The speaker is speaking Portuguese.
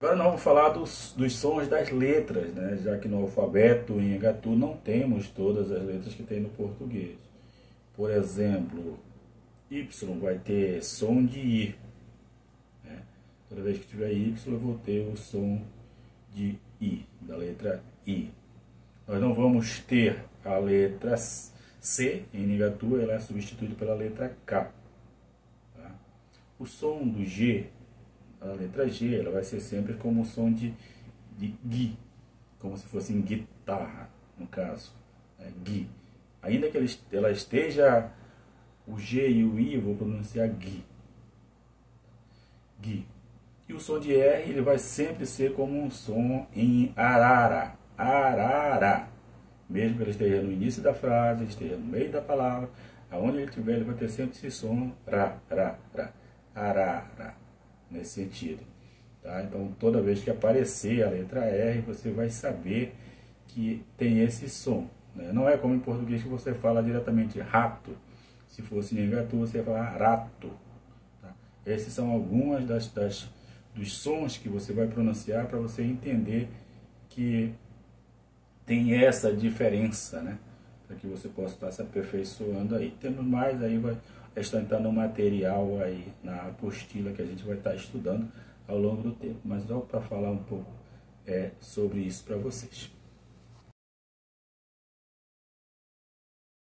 Agora nós vamos falar dos sons das letras, né? Já que no alfabeto em Ngatu não temos todas as letras que tem no português. Por exemplo, Y vai ter som de I, né? Toda vez que tiver Y eu vou ter o som de I, da letra I. Nós não vamos ter a letra C em Ngatu, ela é substituída pela letra K. Tá? O som do G, a letra G, ela vai ser sempre como o som de Gui, como se fosse em guitarra, no caso, Gui. Ainda que ela esteja, o G e o I, eu vou pronunciar Gui. Gui. E o som de R, ele vai sempre ser como um som em arara, arara. Mesmo que ele esteja no início da frase, esteja no meio da palavra, aonde ele estiver, ele vai ter sempre esse som ra, ra, ra, arara, nesse sentido. Tá? Então, toda vez que aparecer a letra R, você vai saber que tem esse som. Né? Não é como em português que você fala diretamente rato. Se fosse em Ngatu, você ia falar rato. Tá? Esses são algumas dos sons que você vai pronunciar para você entender que tem essa diferença, né? Para que você possa estar se aperfeiçoando aí. Temos mais aí, vai estar no material aí, na apostila que a gente vai estar estudando ao longo do tempo. Mas só para falar um pouco sobre isso para vocês.